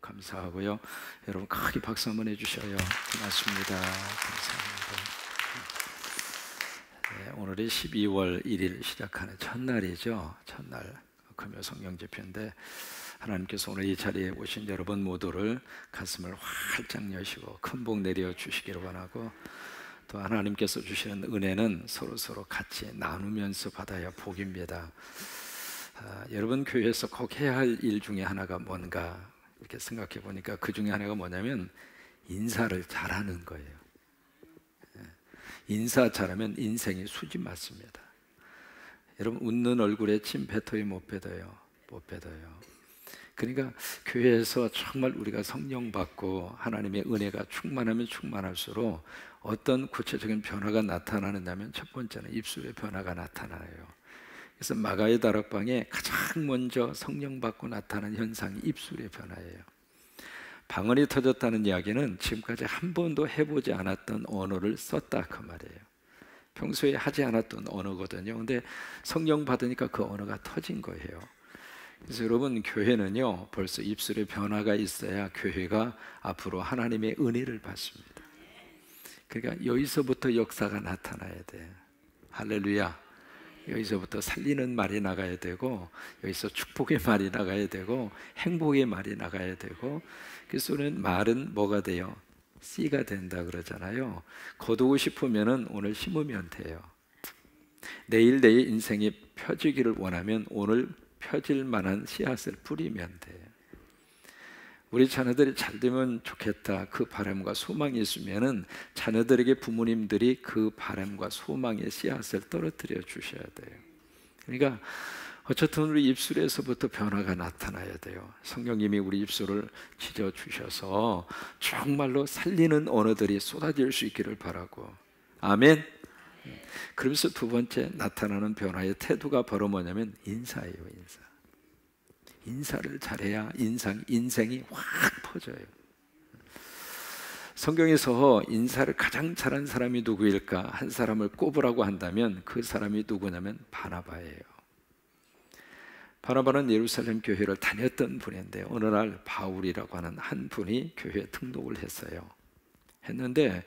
감사하고요. 여러분 크게 박수 한번 해주셔요. 고맙습니다. 감사합니다. 네, 오늘이 12월 1일 시작하는 첫날이죠. 첫날 금요 성령 집회인데 하나님께서 오늘 이 자리에 오신 여러분 모두를 가슴을 활짝 여시고 큰 복 내려 주시기를 원하고, 또 하나님께서 주시는 은혜는 서로 같이 나누면서 받아야 복입니다. 여러분 교회에서 꼭 해야 할 일 중에 하나가 뭔가 이렇게 생각해 보니까 그 중에 하나가 뭐냐면 인사를 잘하는 거예요. 인사 잘하면 인생이 수지 맞습니다. 여러분 웃는 얼굴에 침 뱉어요 못 뱉어요? 못 뱉어요. 그러니까 교회에서 정말 우리가 성령 받고 하나님의 은혜가 충만하면 충만할수록 어떤 구체적인 변화가 나타나느냐면, 첫 번째는 입술의 변화가 나타나요. 그래서 마가의 다락방에 가장 먼저 성령 받고 나타나는 현상이 입술의 변화예요. 방언이 터졌다는 이야기는 지금까지 한 번도 해보지 않았던 언어를 썼다 그 말이에요. 평소에 하지 않았던 언어거든요. 근데 성령 받으니까 그 언어가 터진 거예요. 그래서 여러분 교회는요, 벌써 입술의 변화가 있어야 교회가 앞으로 하나님의 은혜를 받습니다. 그러니까 여기서부터 역사가 나타나야 돼. 할렐루야. 여기서부터 살리는 말이 나가야 되고, 여기서 축복의 말이 나가야 되고, 행복의 말이 나가야 되고. 그래서 우리는 말은 뭐가 돼요? 씨가 된다 그러잖아요. 거두고 싶으면 오늘 심으면 돼요. 내일 내 인생이 펴지기를 원하면 오늘 펴질 만한 씨앗을 뿌리면 돼요. 우리 자녀들이 잘 되면 좋겠다 그 바람과 소망이 있으면은 자녀들에게 부모님들이 그 바람과 소망의 씨앗을 떨어뜨려 주셔야 돼요. 그러니까 어쨌든 우리 입술에서부터 변화가 나타나야 돼요. 성령님이 우리 입술을 찢어 주셔서 정말로 살리는 언어들이 쏟아질 수 있기를 바라고. 아멘. 그러면서 두 번째 나타나는 변화의 태도가 바로 뭐냐면 인사예요. 인사. 인사를 잘해야 인생이 확 퍼져요. 성경에서 인사를 가장 잘한 사람이 누구일까? 한 사람을 꼽으라고 한다면 그 사람이 누구냐면 바나바예요. 바나바는 예루살렘 교회를 다녔던 분인데 어느 날 바울이라고 하는 한 분이 교회에 등록을 했는데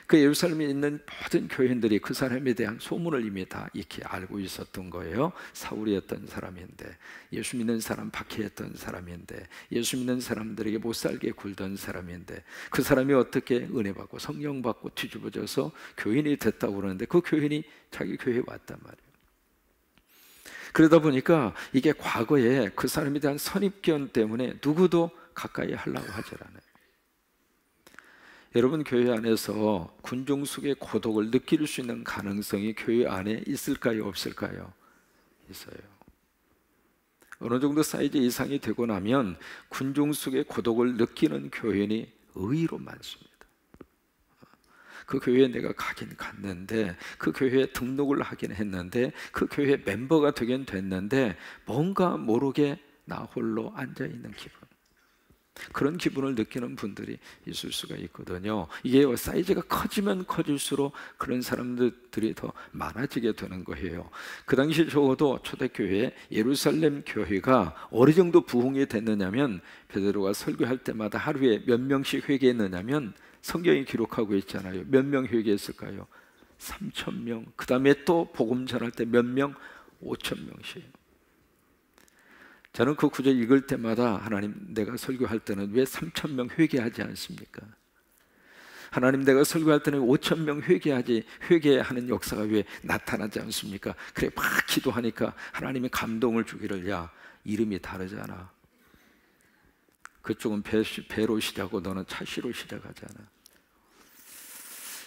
그 예루살렘에 있는 모든 교인들이 그 사람에 대한 소문을 이미 다 익히 알고 있었던 거예요. 사울이었던 사람인데, 예수 믿는 사람 박해했던 사람인데, 예수 믿는 사람들에게 못살게 굴던 사람인데, 그 사람이 어떻게 은혜 받고 성령 받고 뒤집어져서 교인이 됐다고 그러는데 그 교인이 자기 교회에 왔단 말이에요. 그러다 보니까 이게 과거에 그 사람에 대한 선입견 때문에 누구도 가까이 하려고 하질 않아요. 여러분 교회 안에서 군중숙의 고독을 느낄 수 있는 가능성이 교회 안에 있을까요? 없을까요? 있어요. 어느 정도 사이즈 이상이 되고 나면 군중숙의 고독을 느끼는 교인이 의외로 많습니다. 그 교회에 내가 가긴 갔는데, 그 교회에 등록을 하긴 했는데, 그 교회 멤버가 되긴 됐는데 뭔가 모르게 나 홀로 앉아있는 기분, 그런 기분을 느끼는 분들이 있을 수가 있거든요. 이게 사이즈가 커지면 커질수록 그런 사람들이 더 많아지게 되는 거예요. 그 당시 적어도 초대교회 예루살렘 교회가 어느 정도 부흥이 됐느냐면, 베드로가 설교할 때마다 하루에 몇 명씩 회개했느냐면 성경이 기록하고 있잖아요. 몇 명 회개했을까요? 3,000명. 그 다음에 또 복음 전할 때 몇 명? 5,000명씩. 저는 그 구절 읽을 때마다 하나님, 내가 설교할 때는 왜 3,000명 회개하지 않습니까? 하나님, 내가 설교할 때는 5,000명 회개하는 역사가 왜 나타나지 않습니까? 그래 막 기도하니까 하나님이 감동을 주기를, 야 이름이 다르잖아. 그쪽은 배로 시작하고 너는 차시로 시작하잖아.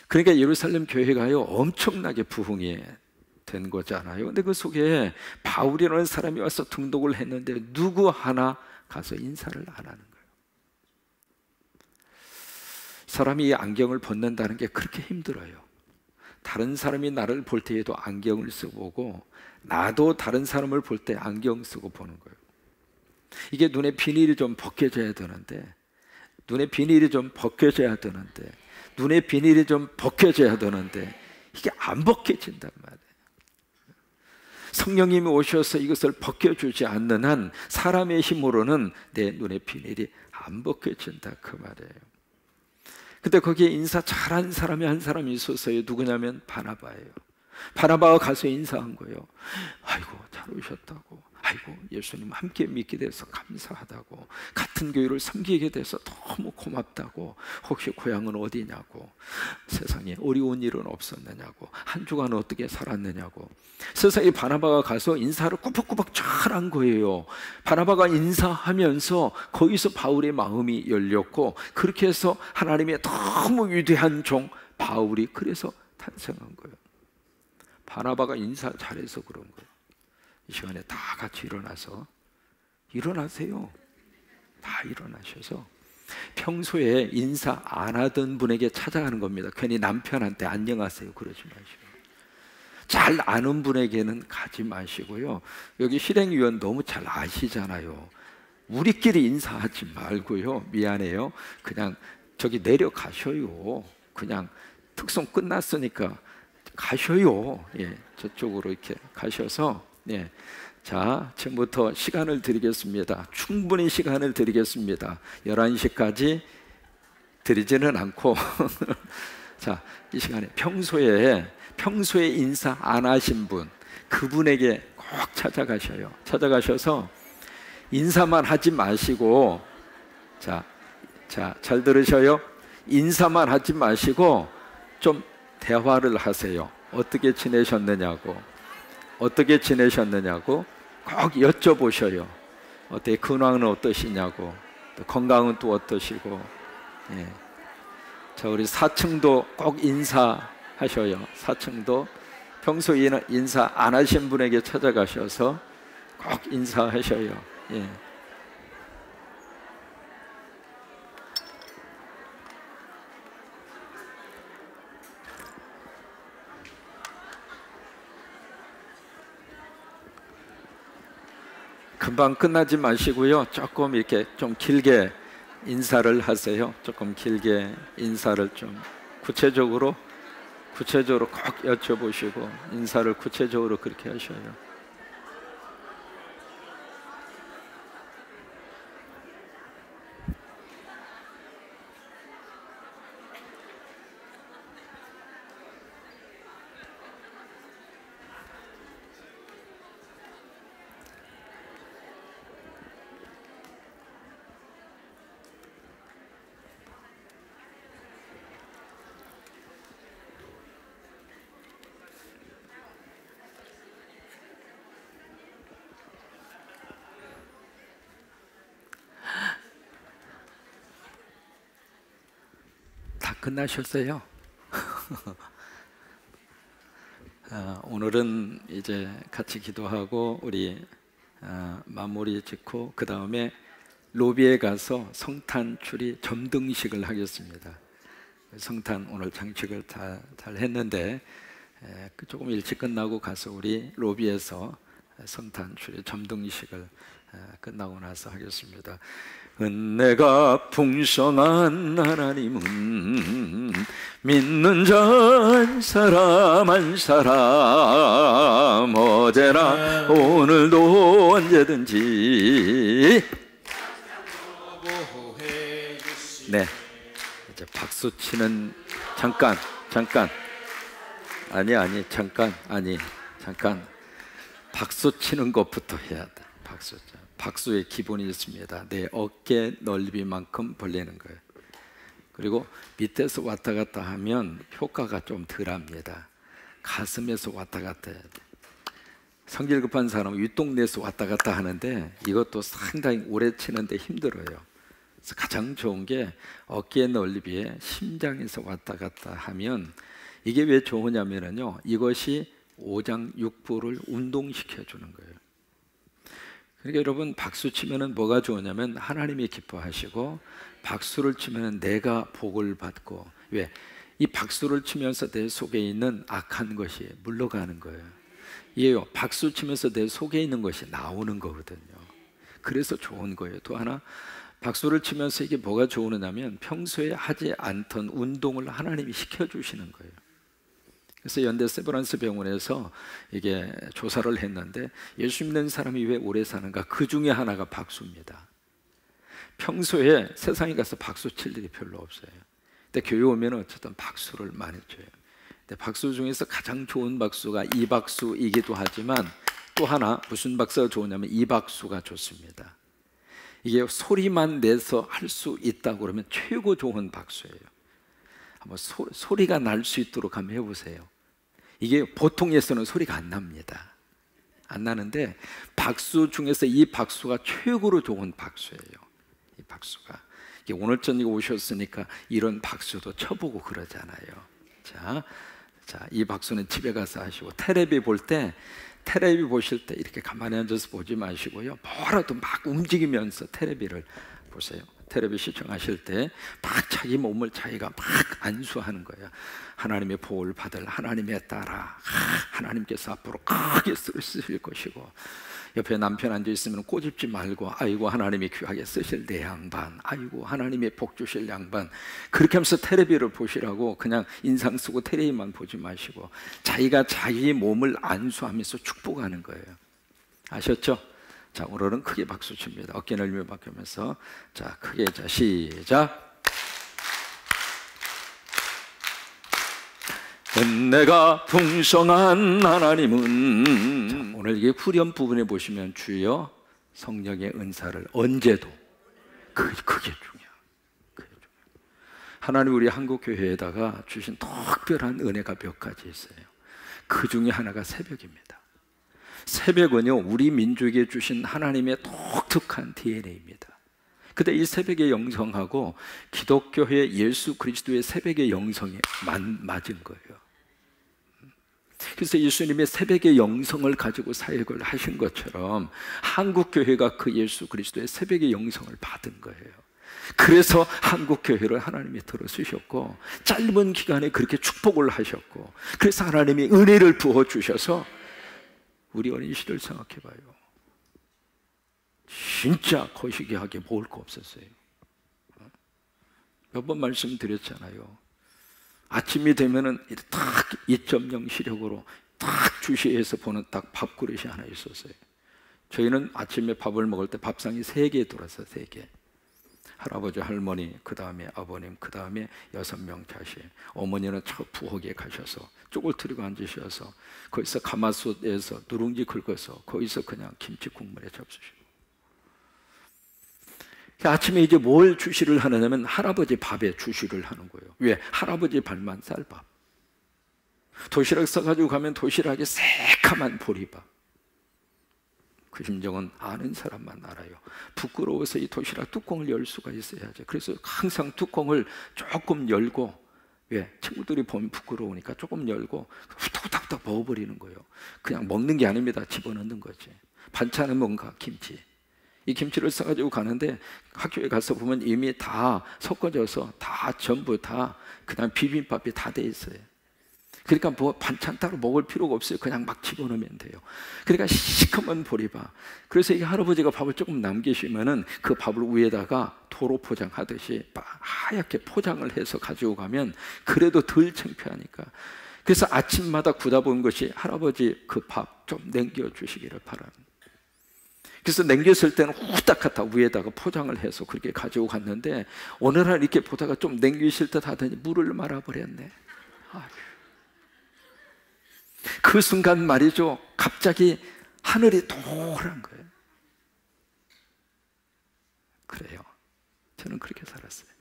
그러니까 예루살렘 교회가요 엄청나게 부흥이 된 거잖아요. 근데 그 속에 바울이라는 사람이 와서 등록을 했는데 누구 하나 가서 인사를 안 하는 거예요. 사람이 안경을 벗는다는 게 그렇게 힘들어요. 다른 사람이 나를 볼 때에도 안경을 쓰고 보고, 나도 다른 사람을 볼 때 안경 쓰고 보는 거예요. 이게 눈에 비닐이 좀 벗겨져야 되는데, 눈에 비닐이 좀 벗겨져야 되는데, 눈에 비닐이 좀 벗겨져야 되는데 이게 안 벗겨진단 말이에요. 성령님이 오셔서 이것을 벗겨주지 않는 한 사람의 힘으로는 내 눈의 비늘이 안 벗겨진다, 그 말이에요. 근데 거기에 인사 잘한 사람이 한 사람이 있었어요. 누구냐면 바나바예요. 바나바가 가서 인사한 거예요. 아이고, 잘 오셨다고. 아이고, 예수님 함께 믿게 돼서 감사하다고. 같은 교회를 섬기게 돼서 너무 고맙다고. 혹시 고향은 어디냐고. 세상에 어려운 일은 없었느냐고. 한 주간 어떻게 살았느냐고. 세상에 바나바가 가서 인사를 꾸벅꾸벅 잘한 거예요. 바나바가 인사하면서 거기서 바울의 마음이 열렸고, 그렇게 해서 하나님의 너무 위대한 종 바울이 그래서 탄생한 거예요. 바나바가 인사 잘해서 그런 거예요. 이 시간에 다 같이 일어나서, 일어나세요. 다 일어나셔서 평소에 인사 안 하던 분에게 찾아가는 겁니다. 괜히 남편한테 안녕하세요 그러지 마시고, 잘 아는 분에게는 가지 마시고요. 여기 실행위원 너무 잘 아시잖아요. 우리끼리 인사하지 말고요. 미안해요. 그냥 저기 내려가셔요. 그냥 특송 끝났으니까 가셔요. 예, 저쪽으로 이렇게 가셔서, 예, 자, 지금부터 시간을 드리겠습니다. 충분히 시간을 드리겠습니다. 11시까지 드리지는 않고 자, 이 시간에 평소에 인사 안 하신 분, 그분에게 꼭 찾아가셔요. 찾아가셔서 인사만 하지 마시고, 잘 들으셔요. 인사만 하지 마시고 좀 대화를 하세요. 어떻게 지내셨느냐고 꼭 여쭤보셔요. 어때, 근황은 어떠시냐고, 또 건강은 또 어떠시고. 예. 자, 우리 4층도 꼭 인사하셔요. 4층도 평소에 인사 안 하신 분에게 찾아가셔서 꼭 인사하셔요. 예. 금방 끝나지 마시고요. 조금 이렇게 좀 길게 인사를 하세요. 조금 길게 인사를 좀 구체적으로 꼭 여쭤보시고 인사를 구체적으로 그렇게 하셔요. 다 끝나셨어요? 오늘은 이제 같이 기도하고 우리 마무리 짓고 그 다음에 로비에 가서 성탄 추리 점등식을 하겠습니다. 성탄 오늘 장식을 다 잘 했는데 조금 일찍 끝나고 가서 우리 로비에서 성탄 추리 점등식을 끝나고 나서 하겠습니다. 은혜가 풍성한 하나님은 믿는 자 한 사람 어제나 오늘도 언제든지. 네, 이제 박수 치는 잠깐 박수 치는 것부터 해야 돼. 박수의 기본이 있습니다. 내 어깨 넓이만큼 벌리는 거예요. 그리고 밑에서 왔다 갔다 하면 효과가 좀 덜합니다. 가슴에서 왔다 갔다 해야 돼. 성질 급한 사람은 윗동네에서 왔다 갔다 하는데 이것도 상당히 오래 치는데 힘들어요. 그래서 가장 좋은 게 어깨 넓이에 심장에서 왔다 갔다 하면, 이게 왜 좋으냐면요, 이것이 오장육부를 운동시켜 주는 거예요. 그러니까 여러분, 박수 치면은 뭐가 좋으냐면 하나님이 기뻐하시고, 박수를 치면은 내가 복을 받고. 왜? 이 박수를 치면서 내 속에 있는 악한 것이 물러가는 거예요. 이게요, 박수 치면서 내 속에 있는 것이 나오는 거거든요. 그래서 좋은 거예요. 또 하나, 박수를 치면서 이게 뭐가 좋으냐면 평소에 하지 않던 운동을 하나님이 시켜주시는 거예요. 그래서 연대 세브란스 병원에서 이게 조사를 했는데 예수 믿는 사람이 왜 오래 사는가? 그 중에 하나가 박수입니다. 평소에 세상에 가서 박수 칠 일이 별로 없어요. 근데 교회 오면 어쨌든 박수를 많이 쳐요. 근데 박수 중에서 가장 좋은 박수가 이 박수이기도 하지만 또 하나 무슨 박수가 좋으냐면 이 박수가 좋습니다. 이게 소리만 내서 할 수 있다고 그러면 최고 좋은 박수예요. 한번 소리가 날 수 있도록 한번 해보세요. 이게 보통에서는 소리가 안 납니다. 안 나는데 박수 중에서 이 박수가 최고로 좋은 박수예요. 이 박수가 오늘 저녁에 오셨으니까 이런 박수도 쳐보고 그러잖아요. 자, 이 박수는 집에 가서 하시고, 텔레비 보실 때 이렇게 가만히 앉아서 보지 마시고요, 뭐라도 막 움직이면서 텔레비를 보세요. 텔레비 시청하실 때 막 자기 몸을 자기가 막 안수하는 거예요. 하나님의 보호를 받을 하나님의 딸아, 하나님께서 앞으로 크게 쓰실 것이고, 옆에 남편 앉아 있으면 꼬집지 말고, 아이고 하나님이 귀하게 쓰실 내 양반, 아이고 하나님이 복 주실 양반, 그렇게 하면서 텔레비를 보시라고. 그냥 인상 쓰고 텔레비만 보지 마시고 자기가 자기 몸을 안수하면서 축복하는 거예요. 아셨죠? 자, 오늘은 크게 박수 칩니다. 어깨 넓이며 바뀌면서, 자, 크게, 자, 시작. 은혜가 풍성한 하나님은, 자, 오늘 이게 후렴 부분에 보시면 주여 성령의 은사를 언제도, 그게 중요해요. 하나님 우리 한국교회에다가 주신 특별한 은혜가 몇 가지 있어요. 그 중에 하나가 새벽입니다. 새벽은요, 우리 민족에 주신 하나님의 독특한 DNA입니다. 근데 이 새벽의 영성하고 기독교의 예수 그리스도의 새벽의 영성이 맞은 거예요. 그래서 예수님의 새벽의 영성을 가지고 사역을 하신 것처럼 한국교회가 그 예수 그리스도의 새벽의 영성을 받은 거예요. 그래서 한국교회를 하나님이 들어주셨고, 짧은 기간에 그렇게 축복을 하셨고, 그래서 하나님이 은혜를 부어주셔서, 우리 어린 시절 생각해봐요. 진짜 거시기하게 먹을 거 없었어요. 몇 번 말씀드렸잖아요. 아침이 되면은 딱 2.0 시력으로 딱 주시해서 보는 딱 밥그릇이 하나 있었어요. 저희는 아침에 밥을 먹을 때 밥상이 3개 돌아서 3개. 할아버지, 할머니, 그 다음에 아버님, 그 다음에 6명 자식. 어머니는 저 부엌에 가셔서 쪽을 들고 앉으셔서 거기서 가마솥에서 누룽지 긁어서 거기서 그냥 김치 국물에 잡수시고. 아침에 이제 뭘 주시를 하느냐면 할아버지 밥에 주시를 하는 거예요. 왜? 할아버지 밥만 쌀밥. 도시락 싸가지고 가면 도시락에 새카만 보리밥. 그 심정은 아는 사람만 알아요. 부끄러워서 이 도시락 뚜껑을 열 수가 있어야죠. 그래서 항상 뚜껑을 조금 열고, 왜? 친구들이 보면 부끄러우니까 조금 열고 후딱후딱 먹어버리는 거예요. 그냥 먹는 게 아닙니다. 집어넣는 거지. 반찬은 뭔가? 김치. 이 김치를 싸가지고 가는데 학교에 가서 보면 이미 다 섞어져서 다 전부 다 그냥 비빔밥이 다 돼 있어요. 그러니까 뭐 반찬 따로 먹을 필요가 없어요. 그냥 막 집어넣으면 돼요. 그러니까 시커먼 보리밥. 그래서 이 할아버지가 밥을 조금 남기시면은 그 밥을 위에다가 도로 포장하듯이 하얗게 포장을 해서 가지고 가면 그래도 덜 창피하니까. 그래서 아침마다 구다 본 것이 할아버지 그 밥 좀 남겨주시기를 바랍니다. 그래서 남겼을 때는 후딱 갖다 위에다가 포장을 해서 그렇게 가지고 갔는데, 어느 날 이렇게 보다가 좀 남기실 듯 하더니 물을 말아버렸네. 아유. 그 순간 말이죠, 갑자기 하늘이 동그란 거예요. 그래요. 저는 그렇게 살았어요.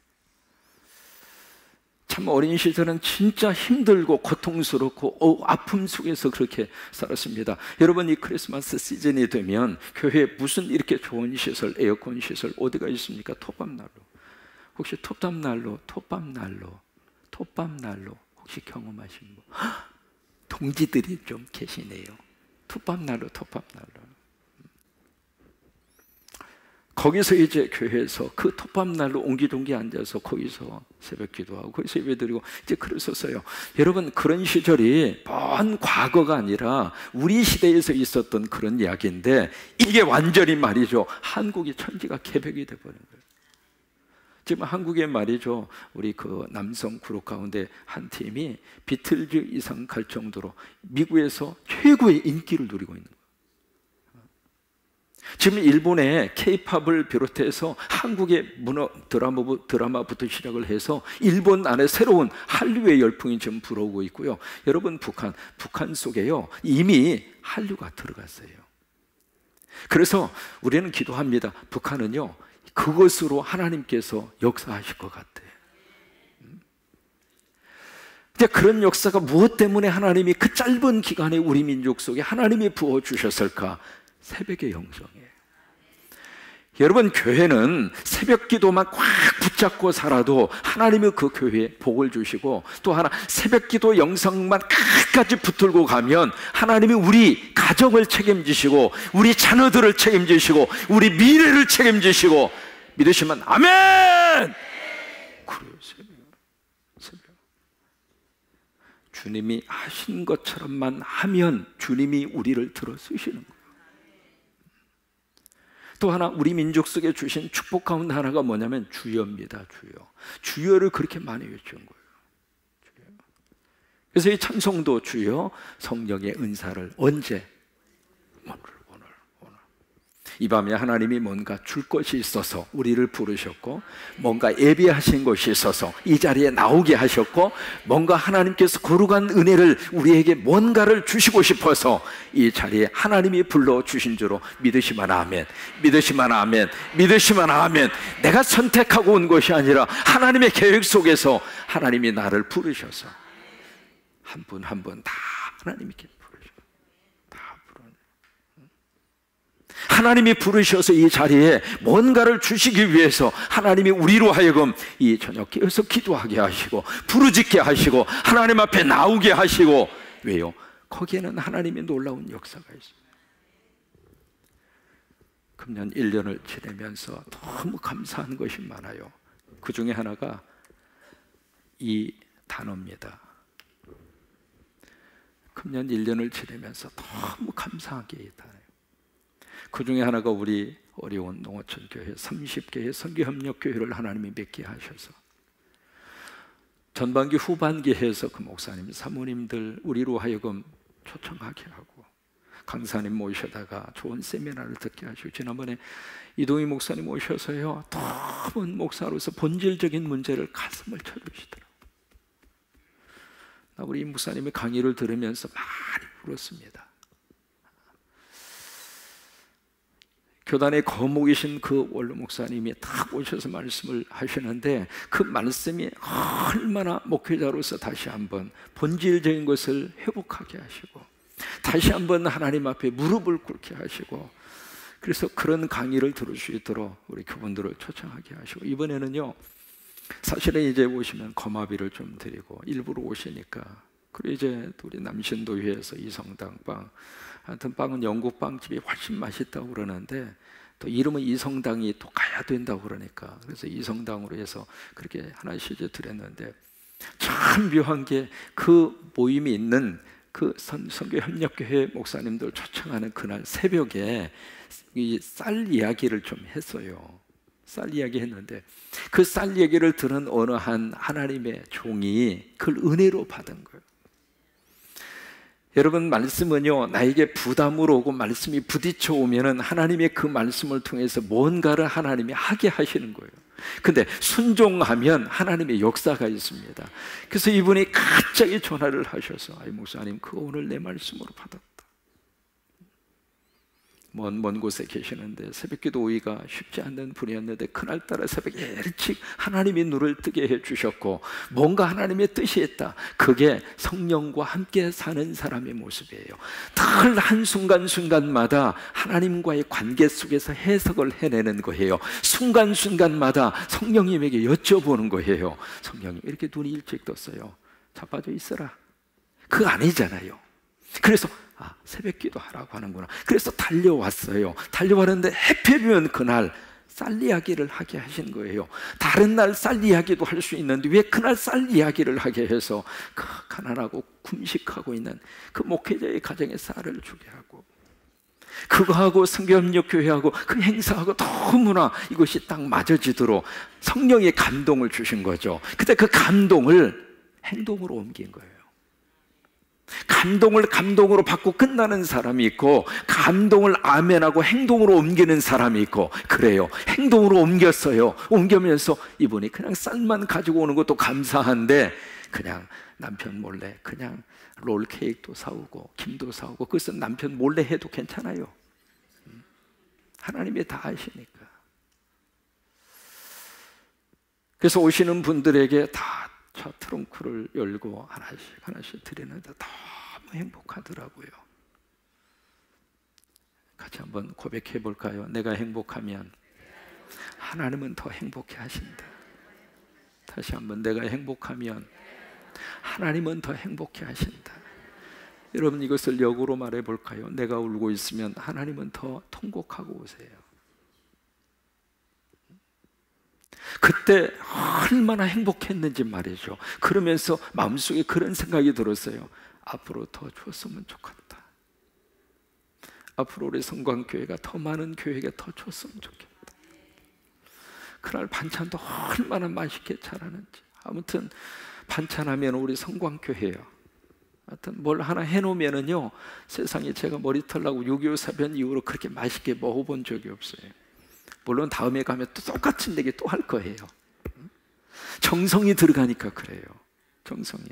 참 어린 시절은 진짜 힘들고 고통스럽고 아픔 속에서 그렇게 살았습니다. 여러분, 이 크리스마스 시즌이 되면 교회에 무슨 이렇게 좋은 시설, 에어컨 시설 어디가 있습니까? 톱밥난로. 혹시 톱밥난로 혹시 경험하신 분? 동지들이 좀 계시네요. 톱밥난로. 거기서 이제 교회에서 그 톱밥난로 옹기종기 앉아서 거기서 새벽 기도하고 거기서 예배드리고 이제 그랬었어요. 여러분, 그런 시절이 먼 과거가 아니라 우리 시대에서 있었던 그런 이야기인데, 이게 완전히 말이죠, 한국이 천지가 개벽이 돼버린 거예요. 지금 한국에 말이죠, 우리 그 남성 그룹 가운데 한 팀이 비틀즈 이상 갈 정도로 미국에서 최고의 인기를 누리고 있는 거예요. 지금 일본의 K-팝을 비롯해서 한국의 문화 드라마부터 시작을 해서 일본 안에 새로운 한류의 열풍이 지금 불어오고 있고요. 여러분, 북한 속에요, 이미 한류가 들어갔어요. 그래서 우리는 기도합니다. 북한은요, 그것으로 하나님께서 역사하실 것 같아요. 근데 그런 역사가 무엇 때문에 하나님이 그 짧은 기간에 우리 민족 속에 하나님이 부어주셨을까? 새벽의 영성이에요. 여러분, 교회는 새벽 기도만 꽉 붙잡고 살아도 하나님이 그 교회에 복을 주시고, 또 하나 새벽 기도 영성만 끝까지 붙들고 가면 하나님이 우리 가정을 책임지시고 우리 자녀들을 책임지시고 우리 미래를 책임지시고, 믿으시면 아멘! 그래요. 새벽. 주님이 하신 것처럼만 하면 주님이 우리를 들어 쓰시는 거예요. 또 하나, 우리 민족 속에 주신 축복 가운데 하나가 뭐냐면 주여입니다. 주여를 그렇게 많이 외친 거예요. 주여. 그래서 이 찬송도 주여, 성령의 은사를 언제? 오늘. 이 밤에 하나님이 뭔가 줄 것이 있어서 우리를 부르셨고, 뭔가 예비하신 것이 있어서 이 자리에 나오게 하셨고, 뭔가 하나님께서 거룩한 은혜를 우리에게 뭔가를 주시고 싶어서 이 자리에 하나님이 불러주신 줄로 믿으시면 아멘. 믿으시면 아멘. 믿으시면 아멘. 내가 선택하고 온 것이 아니라 하나님의 계획 속에서 하나님이 나를 부르셔서 한 분 한 분 다 하나님께 하나님이 부르셔서 이 자리에 뭔가를 주시기 위해서 하나님이 우리로 하여금 이 저녁 깨어서 기도하게 하시고 부르짖게 하시고 하나님 앞에 나오게 하시고, 왜요? 거기에는 하나님의 놀라운 역사가 있습니다. 금년 1년을 지내면서 너무 감사한 것이 많아요. 그 중에 하나가 이 단어입니다. 금년 1년을 지내면서 너무 감사한 게 이 단어예요. 그 중에 하나가 우리 어려운 농어촌 교회 30개의 선교협력교회를 하나님이 맺게 하셔서 전반기 후반기에서 그 목사님, 사모님들 우리로 하여금 초청하게 하고 강사님 모셔다가 좋은 세미나를 듣게 하시고, 지난번에 이동희 목사님 오셔서요, 너무 목사로서 본질적인 문제를 가슴을 쳐주시더라고요. 나 우리 이 목사님의 강의를 들으면서 많이 울었습니다. 교단의 거목이신 그 원로 목사님이 딱 오셔서 말씀을 하시는데, 그 말씀이 얼마나 목회자로서 다시 한번 본질적인 것을 회복하게 하시고 다시 한번 하나님 앞에 무릎을 꿇게 하시고, 그래서 그런 강의를 들을 수 있도록 우리 그분들을 초청하게 하시고, 이번에는요, 사실은 이제 오시면 거마비를 좀 드리고 일부러 오시니까, 그리고 이제 우리 남신도회에서 이성당 빵, 하여튼 빵은 영국 빵집이 훨씬 맛있다고 그러는데, 또 이름은 이성당이 또 가야 된다고 그러니까, 그래서 이성당으로 해서 그렇게 하나씩 이제 드렸는데, 참 묘한 게 그 모임이 있는 그 선교협력교회 목사님들 초청하는 그날 새벽에 이 쌀 이야기를 좀 했어요. 쌀 이야기 했는데, 그 쌀 얘기를 들은 어느 한 하나님의 종이 그걸 은혜로 받은 거예요. 여러분, 말씀은요, 나에게 부담으로 오고 말씀이 부딪혀 오면은 하나님의 그 말씀을 통해서 뭔가를 하나님이 하게 하시는 거예요. 근데 순종하면 하나님의 역사가 있습니다. 그래서 이분이 갑자기 전화를 하셔서, 아이 목사님, 그거 오늘 내 말씀으로 받았다. 먼 곳에 계시는데 새벽기도 오기가 쉽지 않는 분이었는데, 그날따라 새벽에 일찍 하나님이 눈을 뜨게 해주셨고 뭔가 하나님의 뜻이 있다. 그게 성령과 함께 사는 사람의 모습이에요. 늘 한순간순간마다 하나님과의 관계 속에서 해석을 해내는 거예요. 순간순간마다 성령님에게 여쭤보는 거예요. 성령님, 이렇게 눈이 일찍 떴어요. 자빠져 있어라. 그거 아니잖아요. 그래서 새벽 기도하라고 하는구나. 그래서 달려왔어요. 달려왔는데 해피면 그날 쌀 이야기를 하게 하신 거예요. 다른 날 쌀 이야기도 할 수 있는데 왜 그날 쌀 이야기를 하게 해서 그 가난하고 궁식하고 있는 그 목회자의 가정에 쌀을 주게 하고, 그거하고 성교협력교회하고 그 행사하고 너무나 이것이 딱 맞아지도록 성령의 감동을 주신 거죠. 근데 그 감동을 행동으로 옮긴 거예요. 감동을 감동으로 받고 끝나는 사람이 있고, 감동을 아멘하고 행동으로 옮기는 사람이 있고, 그래요. 행동으로 옮겼어요. 옮기면서 이분이 그냥 쌀만 가지고 오는 것도 감사한데 그냥 남편 몰래 그냥 롤 케이크도 사오고 김도 사오고, 그것은 남편 몰래 해도 괜찮아요. 하나님이 다 아시니까. 그래서 오시는 분들에게 다 차 트렁크를 열고 하나씩 하나씩 드리는데 너무 행복하더라고요. 같이 한번 고백해 볼까요? 내가 행복하면 하나님은 더 행복해 하신다. 다시 한번, 내가 행복하면 하나님은 더 행복해 하신다. 여러분, 이것을 역으로 말해 볼까요? 내가 울고 있으면 하나님은 더 통곡하고 오세요. 그때 얼마나 행복했는지 말이죠. 그러면서 마음속에 그런 생각이 들었어요. 앞으로 더 줬으면 좋겠다. 앞으로 우리 성광교회가 더 많은 교회에게 더 줬으면 좋겠다. 그날 반찬도 얼마나 맛있게 잘하는지. 아무튼 반찬하면 우리 성광교회요, 하여튼 뭘 하나 해놓으면은요, 세상에 제가 머리털 나고 6.25 사변 이후로 그렇게 맛있게 먹어본 적이 없어요. 물론 다음에 가면 또 똑같은 얘기 또 할 거예요. 정성이 들어가니까 그래요. 정성이.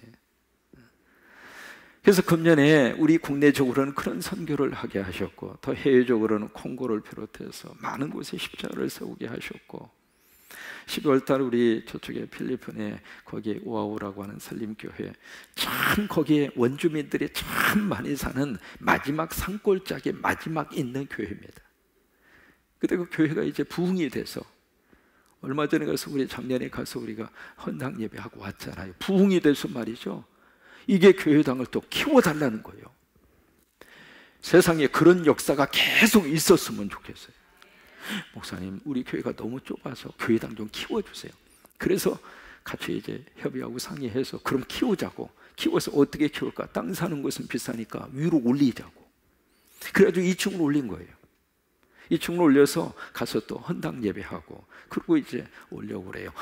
그래서 금년에 우리 국내적으로는 그런 선교를 하게 하셨고, 더 해외적으로는 콩고를 비롯해서 많은 곳에 십자가를 세우게 하셨고, 12월 달 우리 저쪽에 필리핀에 거기에 오아우라고 하는 산림교회, 참 거기에 원주민들이 참 많이 사는 마지막 산골짜기에 마지막 있는 교회입니다. 그때 그 교회가 이제 부흥이 돼서, 얼마 전에 가서 우리 작년에 가서 우리가 헌당 예배하고 왔잖아요. 부흥이 돼서 말이죠, 이게 교회당을 또 키워달라는 거예요. 세상에 그런 역사가 계속 있었으면 좋겠어요. 목사님, 우리 교회가 너무 좁아서 교회당 좀 키워주세요. 그래서 같이 이제 협의하고 상의해서 그럼 키우자고. 키워서 어떻게 키울까? 땅 사는 것은 비싸니까 위로 올리자고. 그래가지고 2층으로 올린 거예요. 2층으로 올려서 가서 또 헌당 예배하고, 그리고 이제 오려고 그래요.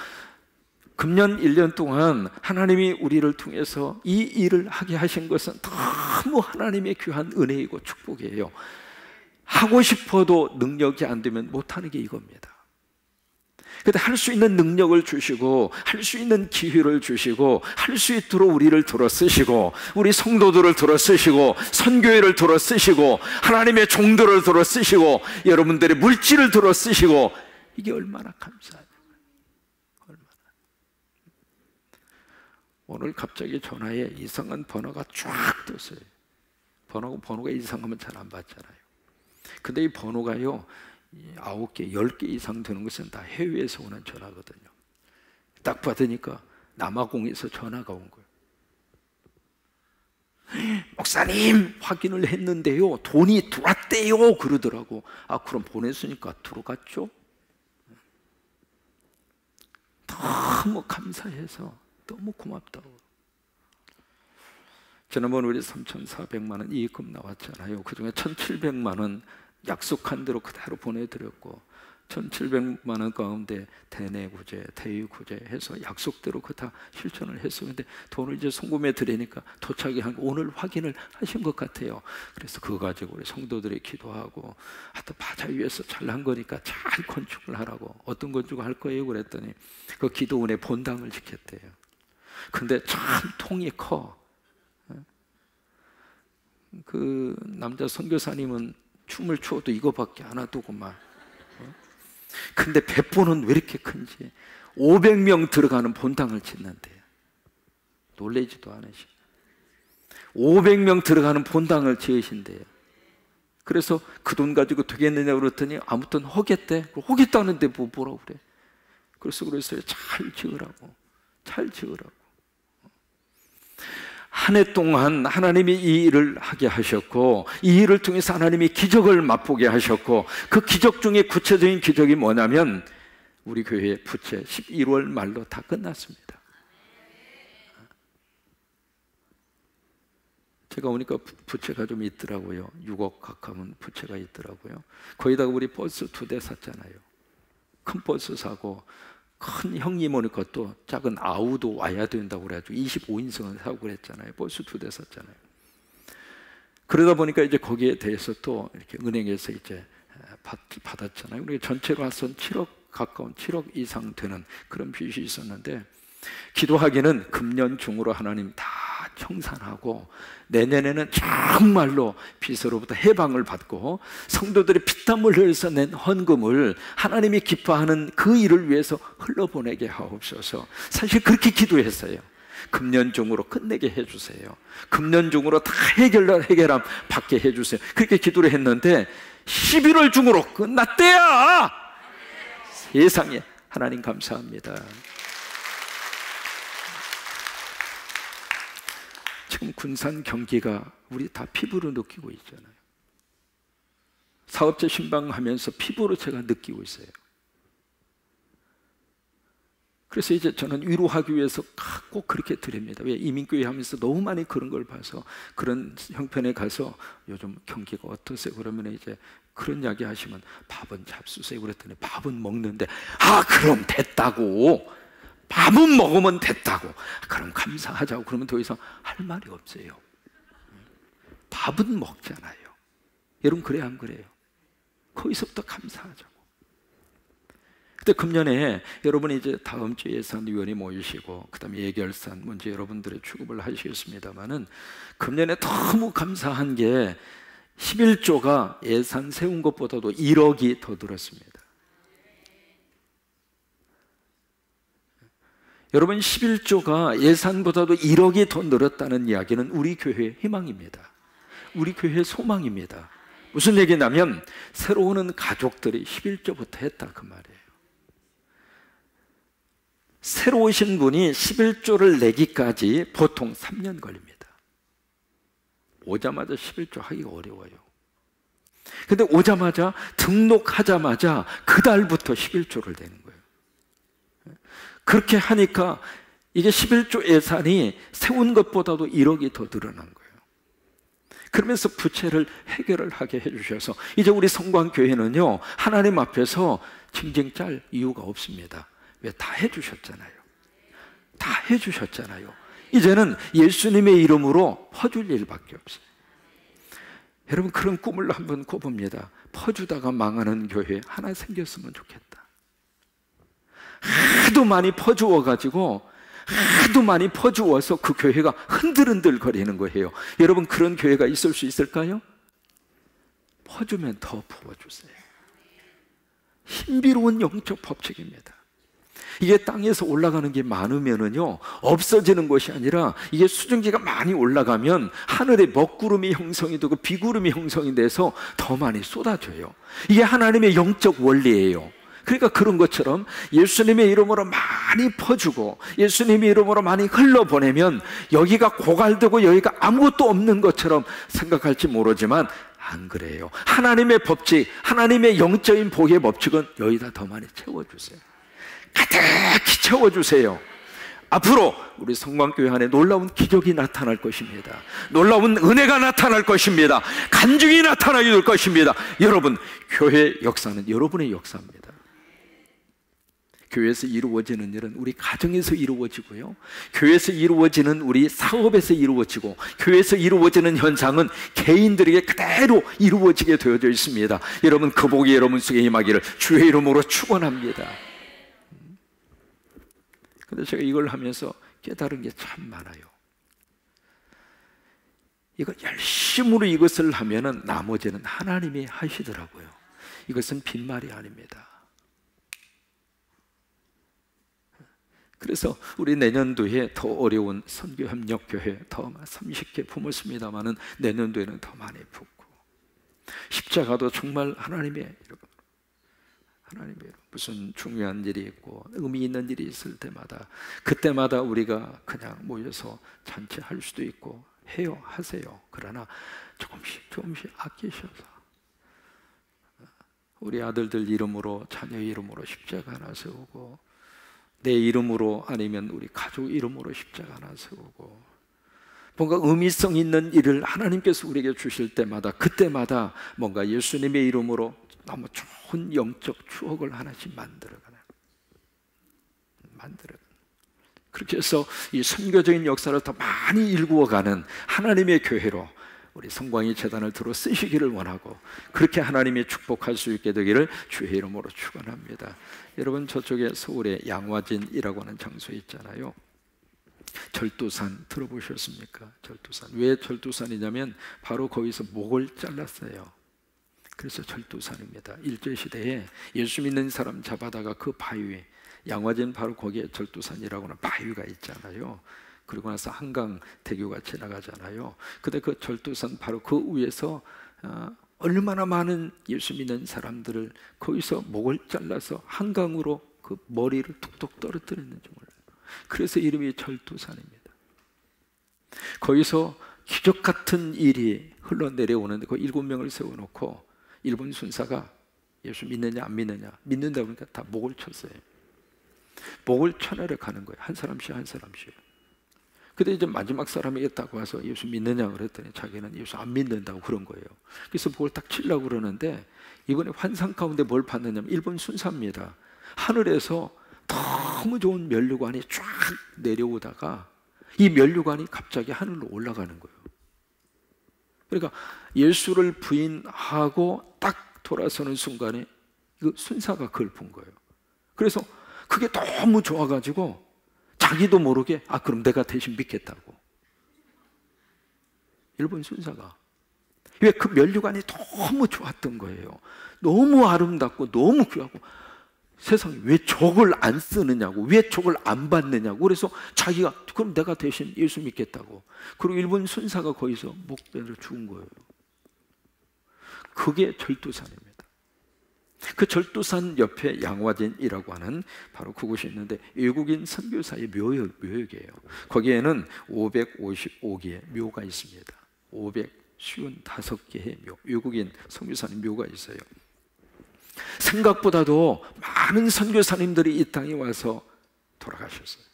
금년 1년 동안 하나님이 우리를 통해서 이 일을 하게 하신 것은 너무 하나님의 귀한 은혜이고 축복이에요. 하고 싶어도 능력이 안 되면 못하는 게 이겁니다. 근데 할 수 있는 능력을 주시고, 할 수 있는 기회를 주시고, 할 수 있도록 우리를 들어 쓰시고, 우리 성도들을 들어 쓰시고, 선교회를 들어 쓰시고, 하나님의 종들을 들어 쓰시고, 여러분들의 물질을 들어 쓰시고, 이게 얼마나 감사해요. 얼마나. 오늘 갑자기 전화에 이상한 번호가 쫙 떴어요. 번호가 이상하면 잘 안 받잖아요. 근데 이 번호가요, 9개, 10개 이상 되는 것은 다 해외에서 오는 전화거든요. 딱 받으니까 남아공에서 전화가 온 거예요. 목사님, 확인을 했는데요, 돈이 들어왔대요 그러더라고. 아, 그럼 보냈으니까 들어갔죠? 너무 감사해서 너무 고맙다고. 지난번 우리 3,400만 원 이익금 나왔잖아요. 그중에 1,700만 원 약속한 대로 그대로 보내드렸고, 1,700만 원 가운데 대내구제, 대유구제 해서 약속대로 그 다 실천을 했어요. 근데 돈을 이제 송금해 드리니까 도착이 한 오늘 확인을 하신 것 같아요. 그래서 그거 가지고 우리 성도들이 기도하고, 또 바자 위에서 잘난 거니까 잘 건축을 하라고, 어떤 건축을 할 거예요 그랬더니 그 기도원의 본당을 짓겠대요. 근데 참 통이 커. 그 남자 선교사님은 춤을 추어도 이거밖에 안 하더구만. 근데 배포는 왜 이렇게 큰지 500명 들어가는 본당을 짓는데요. 놀라지도 않으시고 500명 들어가는 본당을 지으신대요. 그래서 그 돈 가지고 되겠느냐 그랬더니 아무튼 허겠대. 허겠다는데 뭐라고 그래. 그랬어요. 잘 지으라고. 잘 지으라고. 한 해 동안 하나님이 이 일을 하게 하셨고, 이 일을 통해서 하나님이 기적을 맛보게 하셨고, 그 기적 중에 구체적인 기적이 뭐냐면 우리 교회의 부채 11월 말로 다 끝났습니다. 제가 오니까 부채가 좀 있더라고요. 6억 가까운 부채가 있더라고요. 거기다가 우리 버스 2대 샀잖아요. 큰 버스 사고, 큰 형님 오니까 또 작은 아우도 와야 된다고 그래가지고 25인승을 사고 그랬잖아요. 버스 2대 샀잖아요. 그러다 보니까 이제 거기에 대해서 또 이렇게 은행에서 이제 받았잖아요. 우리 전체로 해서 7억 가까운 7억 이상 되는 그런 빚이 있었는데, 기도하기는 금년 중으로 하나님 다 청산하고 내년에는 정말로 빚으로부터 해방을 받고 성도들이 피땀을 흘려서 낸 헌금을 하나님이 기뻐하는 그 일을 위해서 흘러보내게 하옵소서. 사실 그렇게 기도했어요. 금년 중으로 끝내게 해주세요. 금년 중으로 다 해결함 받게 해주세요. 그렇게 기도를 했는데 11월 중으로 끝났대야. 세상에, 하나님 감사합니다. 지금 군산 경기가 우리 다 피부로 느끼고 있잖아요. 사업자 신방하면서 피부로 제가 느끼고 있어요. 그래서 이제 저는 위로하기 위해서 꼭 그렇게 드립니다. 왜? 이민교회 하면서 너무 많이 그런 걸 봐서, 그런 형편에 가서 요즘 경기가 어떠세요? 그러면 이제 그런 이야기 하시면 밥은 잡수세요. 그랬더니 밥은 먹는데, 그럼 됐다고. 밥은 먹으면 됐다고. 그럼 감사하자고. 그러면 더 이상 할 말이 없어요. 밥은 먹잖아요. 여러분, 그래요, 안 그래요? 거기서부터 감사하자고. 그때 금년에 여러분이 이제 다음 주 예산위원회 모이시고 그다음에 예결산 문제 여러분들의 취급을 하시겠습니다만은, 금년에 너무 감사한 게 11조가 예산 세운 것보다도 1억이 더 들었습니다. 여러분, 11조가 예산보다도 1억이 더 늘었다는 이야기는 우리 교회의 희망입니다. 우리 교회의 소망입니다. 무슨 얘기냐면, 새로 오는 가족들이 11조부터 했다, 그 말이에요. 새로 오신 분이 11조를 내기까지 보통 3년 걸립니다. 오자마자 11조 하기가 어려워요. 근데 오자마자, 등록하자마자 그 달부터 11조를 내는 거예요. 그렇게 하니까 이게 11조 예산이 세운 것보다도 1억이 더 늘어난 거예요. 그러면서 부채를 해결을 하게 해주셔서 이제 우리 성광교회는요, 하나님 앞에서 징징 짤 이유가 없습니다. 왜? 다 해주셨잖아요. 다 해주셨잖아요. 이제는 예수님의 이름으로 퍼줄 일밖에 없어요. 여러분, 그런 꿈을 한번 꿔봅니다. 퍼주다가 망하는 교회 하나 생겼으면 좋겠다. 하도 많이 퍼주어가지고, 하도 많이 퍼주어서 그 교회가 흔들흔들 거리는 거예요. 여러분, 그런 교회가 있을 수 있을까요? 퍼주면 더 부어주세요. 신비로운 영적 법칙입니다. 이게 땅에서 올라가는 게 많으면은요, 없어지는 것이 아니라, 이게 수증기가 많이 올라가면 하늘에 먹구름이 형성이 되고 비구름이 형성이 돼서 더 많이 쏟아져요. 이게 하나님의 영적 원리예요. 그러니까 그런 것처럼 예수님의 이름으로 많이 퍼주고 예수님의 이름으로 많이 흘러보내면 여기가 고갈되고 여기가 아무것도 없는 것처럼 생각할지 모르지만, 안 그래요. 하나님의 법칙, 하나님의 영적인 복의 법칙은 여기다 더 많이 채워주세요. 가득히 채워주세요. 앞으로 우리 성광교회 안에 놀라운 기적이 나타날 것입니다. 놀라운 은혜가 나타날 것입니다. 간증이 나타나게 될 것입니다. 여러분, 교회 역사는 여러분의 역사입니다. 교회에서 이루어지는 일은 우리 가정에서 이루어지고요, 교회에서 이루어지는 우리 사업에서 이루어지고, 교회에서 이루어지는 현상은 개인들에게 그대로 이루어지게 되어져 있습니다. 여러분, 그 복이 여러분 속에 임하기를 주의 이름으로 축원합니다. 근데 제가 이걸 하면서 깨달은 게 참 많아요. 이거 열심으로 이것을 하면은 나머지는 하나님이 하시더라고요. 이것은 빈말이 아닙니다. 그래서 우리 내년도에 더 어려운 선교협력교회 더 30개 품었습니다마는 내년도에는 더 많이 품고, 십자가도 정말 하나님의 무슨 중요한 일이 있고 의미 있는 일이 있을 때마다, 그때마다 우리가 그냥 모여서 잔치할 수도 있고 해요, 하세요. 그러나 조금씩 아끼셔서 우리 아들들 이름으로, 자녀 이름으로 십자가 하나 세우고, 내 이름으로 아니면 우리 가족 이름으로 십자가 하나 세우고, 뭔가 의미성 있는 일을 하나님께서 우리에게 주실 때마다, 그때마다 뭔가 예수님의 이름으로 너무 좋은 영적 추억을 하나씩 만들어가는. 그렇게 해서 이 선교적인 역사를 더 많이 일구어가는 하나님의 교회로 우리 성광이 재단을 들어 쓰시기를 원하고, 그렇게 하나님이 축복할 수 있게 되기를 주의 이름으로 축원합니다. 여러분, 저쪽에 서울에 양화진이라고 하는 장소에 있잖아요. 절도산 들어보셨습니까? 절도산. 왜 절도산이냐면 바로 거기서 목을 잘랐어요. 그래서 절도산입니다. 일제시대에 예수 믿는 사람 잡아다가 그 바위, 양화진 바로 거기에 절도산이라고 하는 바위가 있잖아요. 그리고 나서 한강대교가 지나가잖아요. 근데 그 절도산 바로 그 위에서 얼마나 많은 예수 믿는 사람들을 거기서 목을 잘라서 한강으로 그 머리를 툭툭 떨어뜨렸는지 몰라요. 그래서 이름이 절도산입니다. 거기서 기적 같은 일이 흘러내려오는데 그 7명을 세워놓고 일본 순사가 예수 믿느냐 안 믿느냐, 믿는다 그러니까 다 목을 쳤어요. 목을 쳐내려 가는 거예요. 한 사람씩 한 사람씩. 근데 이제 마지막 사람이 딱 와서 예수 믿느냐 그랬더니 자기는 예수 안 믿는다고 그런 거예요. 그래서 목을 딱 치려고 그러는데 이번에 환상 가운데 뭘 봤느냐면 일본 순사입니다. 하늘에서 너무 좋은 면류관이 쫙 내려오다가 이 면류관이 갑자기 하늘로 올라가는 거예요. 그러니까 예수를 부인하고 딱 돌아서는 순간에 그 순사가 그걸 본 거예요. 그래서 그게 너무 좋아가지고 자기도 모르게 그럼 내가 대신 믿겠다고. 일본 순사가. 왜? 그 면류관이 너무 좋았던 거예요. 너무 아름답고 너무 귀하고, 세상에 왜 저걸 안 쓰느냐고, 왜 저걸 안 받느냐고. 그래서 자기가 그럼 내가 대신 예수 믿겠다고. 그리고 일본 순사가 거기서 목배를 죽은 거예요. 그게 절도산입니다. 그 절도산 옆에 양화진이라고 하는 바로 그곳이 있는데 외국인 선교사의 묘역이에요. 거기에는 555개의 묘가 있습니다. 555개의 묘, 외국인 선교사님 묘가 있어요. 생각보다도 많은 선교사님들이 이 땅에 와서 돌아가셨어요.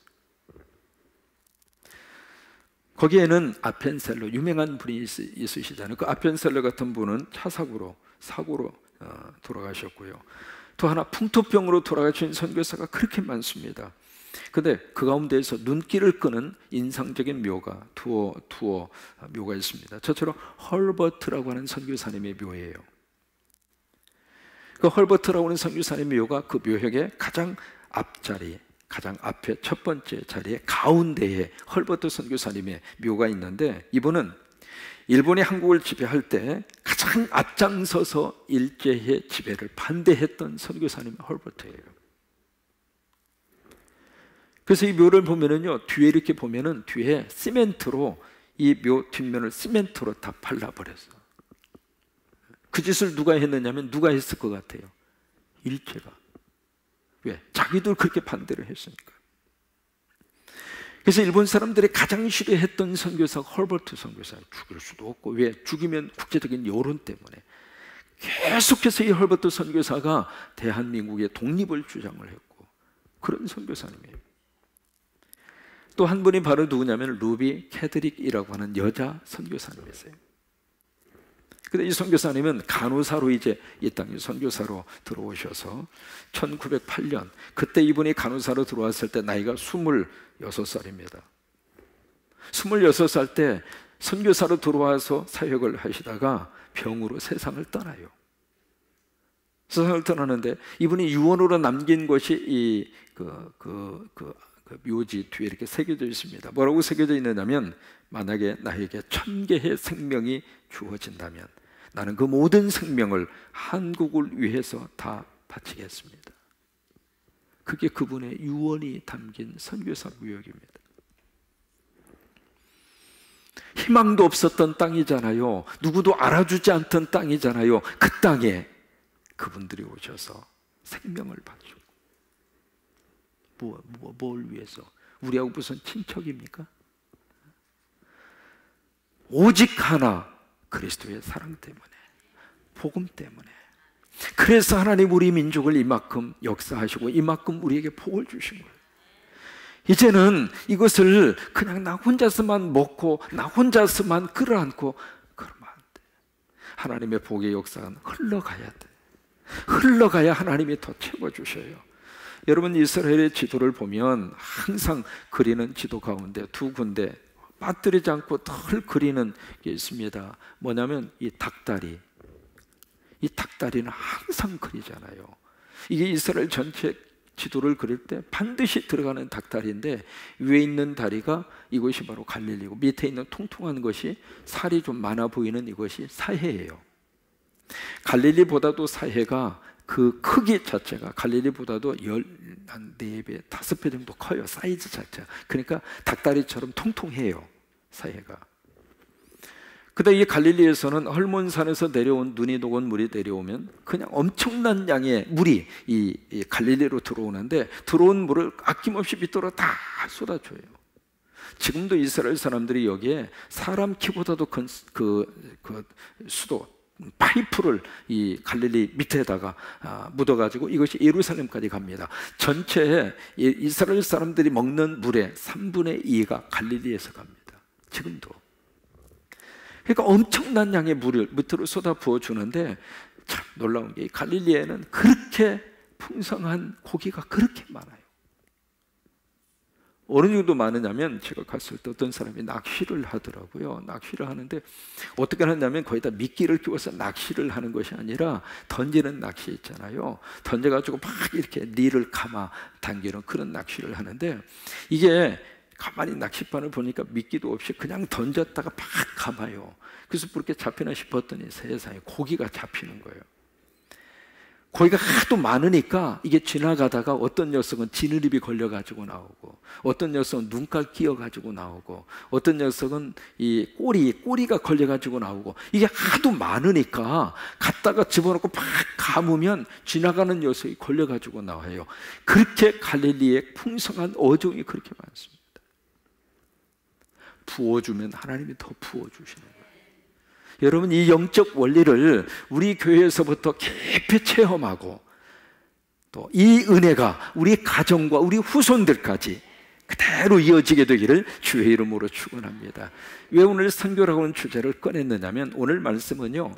거기에는 아펜셀러, 유명한 분이 있으시잖아요. 그 아펜셀러 같은 분은 사고로 돌아가셨고요. 또 하나 풍토병으로 돌아가신 선교사가 그렇게 많습니다. 근데 그 가운데에서 눈길을 끄는 인상적인 묘가 두어 묘가 있습니다. 저처럼 헐버트라고 하는 선교사님의 묘예요. 그 헐버트라고 하는 선교사님의 묘가 그 묘역의 가장 앞자리, 가장 앞에 첫 번째 자리에 가운데에 헐버트 선교사님의 묘가 있는데, 이분은 일본이 한국을 지배할 때 가장 앞장서서 일제의 지배를 반대했던 선교사님이 헐버트예요. 그래서 이 묘를 보면은요, 뒤에 이렇게 보면은 뒤에 시멘트로 이 묘 뒷면을 시멘트로 다 발라버렸어. 그 짓을 누가 했느냐면 누가 했을 것 같아요? 일제가. 왜? 자기도 그렇게 반대를 했으니까. 그래서 일본 사람들이 가장 싫어했던 선교사가 헐버트 선교사예요. 죽일 수도 없고, 왜? 죽이면 국제적인 여론 때문에. 계속해서 이 헐버트 선교사가 대한민국의 독립을 주장을 했고, 그런 선교사님이에요. 또 한 분이 바로 누구냐면 루비 캐드릭이라고 하는 여자 선교사님이세요. 근데 이 선교사님은 간호사로 이제 이 땅에 선교사로 들어오셔서 1908년, 그때 이분이 간호사로 들어왔을 때 나이가 26살입니다. 26살 때 선교사로 들어와서 사역을 하시다가 병으로 세상을 떠나요. 세상을 떠나는데 이분이 유언으로 남긴 것이 그 묘지 뒤에 이렇게 새겨져 있습니다. 뭐라고 새겨져 있느냐면, 만약에 나에게 1000개의 생명이 주어진다면 나는 그 모든 생명을 한국을 위해서 다 바치겠습니다. 그게 그분의 유언이 담긴 선교사 묘역입니다. 희망도 없었던 땅이잖아요. 누구도 알아주지 않던 땅이잖아요. 그 땅에 그분들이 오셔서 생명을 바치고, 뭘 위해서? 우리하고 무슨 친척입니까? 오직 하나, 그리스도의 사랑 때문에, 복음 때문에. 그래서 하나님 우리 민족을 이만큼 역사하시고 이만큼 우리에게 복을 주신 거예요. 이제는 이것을 그냥 나 혼자서만 먹고 나 혼자서만 끌어안고 그러면 안 돼. 하나님의 복의 역사는 흘러가야 돼. 흘러가야 하나님이 더 채워주셔요. 여러분, 이스라엘의 지도를 보면 항상 그리는 지도 가운데 두 군데 빠뜨리지 않고 늘 그리는 게 있습니다. 뭐냐면 이 닭다리. 이 닭다리는 항상 그리잖아요. 이게 이스라엘 전체 지도를 그릴 때 반드시 들어가는 닭다리인데, 위에 있는 다리가 이것이 바로 갈릴리고 밑에 있는 통통한 것이 살이 좀 많아 보이는 이것이 사해예요. 갈릴리보다도 사해가 그 크기 자체가 갈릴리보다도 한 4배, 5배 정도 커요. 사이즈 자체가. 그러니까 닭다리처럼 통통해요, 사해가. 그다음에 이 갈릴리에서는 헐몬산에서 내려온 눈이 녹은 물이 내려오면 그냥 엄청난 양의 물이 이 갈릴리로 들어오는데, 들어온 물을 아낌없이 밑으로 다 쏟아줘요. 지금도 이스라엘 사람들이 여기에 사람 키보다도 큰 그 수도 파이프를 이 갈릴리 밑에다가 묻어가지고 이것이 예루살렘까지 갑니다. 전체 이스라엘 사람들이 먹는 물의 3분의 2가 갈릴리에서 갑니다. 지금도. 그러니까 엄청난 양의 물을 밑으로 쏟아 부어주는데, 참 놀라운 게 갈릴리에는 그렇게 풍성한 고기가 그렇게 많아요. 어느 정도 많으냐면, 제가 갔을 때 어떤 사람이 낚시를 하더라고요. 낚시를 하는데 어떻게 하냐면 거의 다 미끼를 끼워서 낚시를 하는 것이 아니라 던지는 낚시 있잖아요. 던져가지고 막 이렇게 릴을 감아 당기는 그런 낚시를 하는데, 이게 가만히 낚싯바늘 보니까 미끼도 없이 그냥 던졌다가 팍 감아요. 그래서 그렇게 잡히나 싶었더니 세상에 고기가 잡히는 거예요. 고기가 하도 많으니까 이게 지나가다가 어떤 녀석은 지느러미 걸려가지고 나오고, 어떤 녀석은 눈깔 끼어가지고 나오고, 어떤 녀석은 이 꼬리가 걸려가지고 나오고, 이게 하도 많으니까 갖다가 집어넣고 팍 감으면 지나가는 녀석이 걸려가지고 나와요. 그렇게 갈릴리의 풍성한 어종이 그렇게 많습니다. 부어주면 하나님이 더 부어주시는 거예요. 여러분, 이 영적 원리를 우리 교회에서부터 깊이 체험하고, 또 이 은혜가 우리 가정과 우리 후손들까지 그대로 이어지게 되기를 주의 이름으로 축원합니다. 왜 오늘 선교라고 하는 주제를 꺼냈느냐면, 오늘 말씀은요,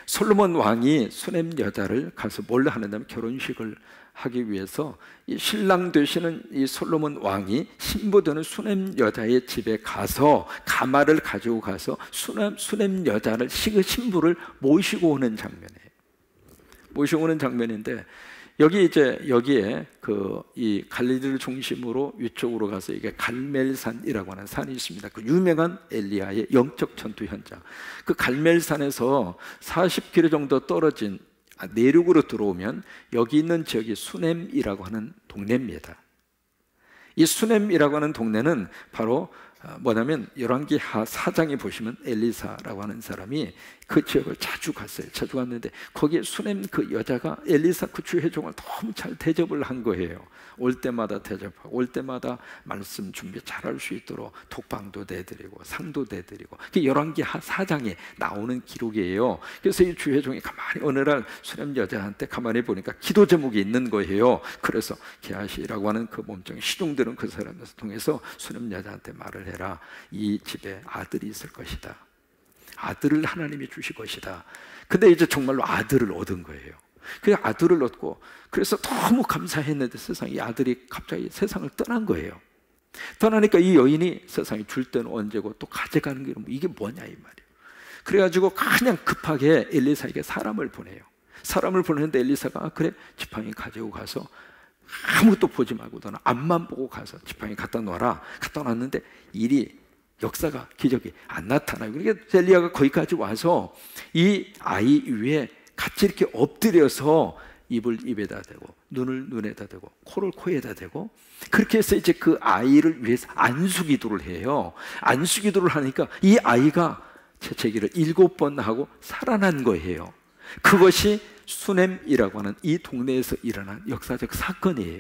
솔로몬 왕이 수냄 여자를 가서 뭘 하느냐면 결혼식을 하기 위해서 이 신랑 되시는 이 솔로몬 왕이 신부되는 수냄 여자의 집에 가서 가마를 가지고 가서 수냄 여자를 신부를 모시고 오는 장면이에요. 모시고 오는 장면인데, 여기에 이 갈릴리를 중심으로 위쪽으로 가서 이게 갈멜산이라고 하는 산이 있습니다. 그 유명한 엘리야의 영적 전투 현장. 그 갈멜산에서 40km 정도 떨어진 내륙으로 들어오면 여기 있는 지역이 수넴이라고 하는 동네입니다. 이 수넴이라고 하는 동네는 바로 뭐냐면 열왕기하 4장에 보시면 엘리사라고 하는 사람이 그 지역을 자주 갔어요. 자주 갔는데 거기에 수넴 그 여자가 엘리사 그 주회종을 너무 잘 대접을 한 거예요. 올 때마다 대접하고, 올 때마다 말씀 준비 잘할 수 있도록 독방도 내드리고 상도 내드리고, 그게 열왕기하 4장에 나오는 기록이에요. 그래서 이 주회종이 가만히 어느 날 수넴 여자한테 가만히 보니까 기도 제목이 있는 거예요. 그래서 게하시라고 하는 그 몸종이 시종들은 그 사람을 통해서 수넴 여자한테 말을 해라. 이 집에 아들이 있을 것이다. 아들을 하나님이 주실 것이다. 근데 이제 정말로 아들을 얻은 거예요. 그 아들을 얻고, 그래서 너무 감사했는데 세상에 이 아들이 갑자기 세상을 떠난 거예요. 떠나니까 이 여인이 세상에 줄 때는 언제고 또 가져가는 게 이게 뭐냐 이 말이에요. 그래가지고 그냥 급하게 엘리사에게 사람을 보내요. 사람을 보내는데 엘리사가 그래 지팡이 가지고 가서 아무것도 보지 말고 너는 앞만 보고 가서 지팡이 갖다 놔라. 갖다 놨는데 역사가 기적이 안 나타나요. 그러니까 엘리야가 거기까지 와서 이 아이 위에 같이 이렇게 엎드려서 입을 입에다 대고 눈을 눈에다 대고 코를 코에다 대고, 그렇게 해서 이제 그 아이를 위해서 안수기도를 해요. 안수기도를 하니까 이 아이가 재채기를 7번 하고 살아난 거예요. 그것이 수넴이라고 하는 이 동네에서 일어난 역사적 사건이에요.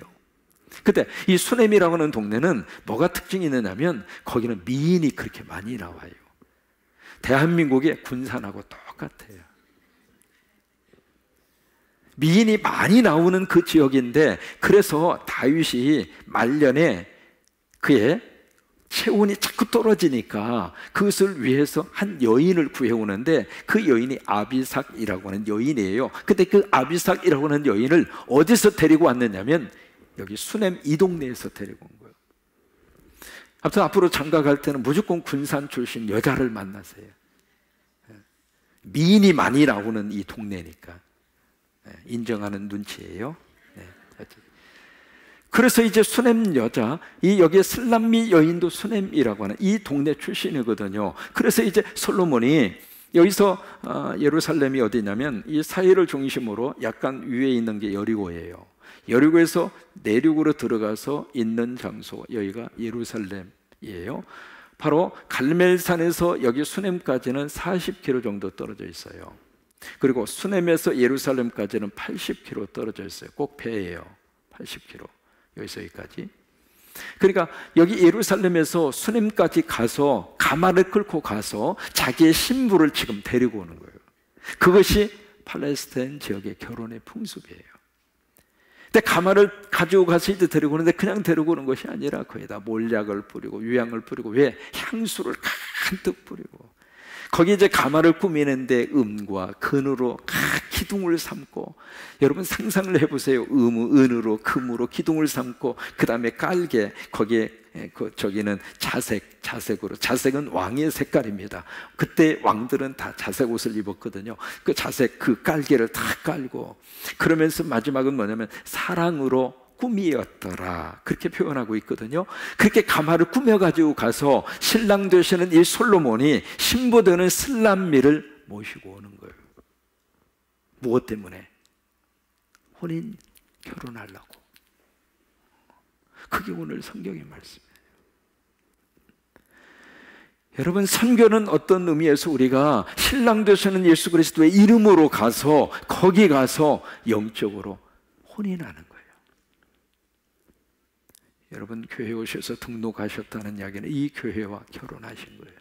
근데 이 수넴이라고 하는 동네는 뭐가 특징이 있느냐면 거기는 미인이 그렇게 많이 나와요. 대한민국의 군산하고 똑같아요. 미인이 많이 나오는 그 지역인데, 그래서 다윗이 말년에 그의 체온이 자꾸 떨어지니까 그것을 위해서 한 여인을 구해오는데 그 여인이 아비삭이라고 하는 여인이에요. 근데 그 아비삭이라고 하는 여인을 어디서 데리고 왔느냐면 여기 수넴 이 동네에서 데리고 온 거예요. 아무튼 앞으로 장가 갈 때는 무조건 군산 출신 여자를 만나세요. 미인이 많이 나오는 이 동네니까 인정하는 눈치예요. 그래서 이제 수넴 여자, 여기에 슬람미 여인도 수넴이라고 하는 이 동네 출신이거든요. 그래서 이제 솔로몬이 여기서 예루살렘이 어디냐면 이 사해를 중심으로 약간 위에 있는 게 여리고예요. 여리고에서 내륙으로 들어가서 있는 장소, 여기가 예루살렘이에요. 바로 갈멜산에서 여기 수넴까지는 40km 정도 떨어져 있어요. 그리고 수넴에서 예루살렘까지는 80km 떨어져 있어요. 꼭 배예요. 80km. 여기서 여기까지. 그러니까 여기 예루살렘에서 수넴까지 가서 가마를 끌고 가서 자기의 신부를 지금 데리고 오는 거예요. 그것이 팔레스타인 지역의 결혼의 풍습이에요. 근데 가마를 가지고 가서 이제 데리고 오는데 그냥 데리고 오는 것이 아니라 거기다 몰약을 뿌리고 유향을 뿌리고 왜 향수를 가득 뿌리고 거기 이제 가마를 꾸미는데 음과 근으로 기둥을 삼고, 여러분 상상을 해보세요. 은으로 금으로 기둥을 삼고 그 다음에 깔개, 거기에 저기는 자색으로, 자색은 왕의 색깔입니다. 그때 왕들은 다 자색 옷을 입었거든요. 그 자색 그 깔개를 다 깔고, 그러면서 마지막은 뭐냐면 사랑으로 꿈이었더라, 그렇게 표현하고 있거든요. 그렇게 가마를 꾸며가지고 가서 신랑 되시는 이 솔로몬이 신부 되는 슬람미를 모시고 오는 거예요. 무엇 때문에? 혼인 결혼하려고. 그게 오늘 성경의 말씀이에요. 여러분, 선교는 어떤 의미에서 우리가 신랑 되시는 예수 그리스도의 이름으로 가서 거기 가서 영적으로 혼인하는 거예요. 여러분, 교회에 오셔서 등록하셨다는 이야기는 이 교회와 결혼하신 거예요.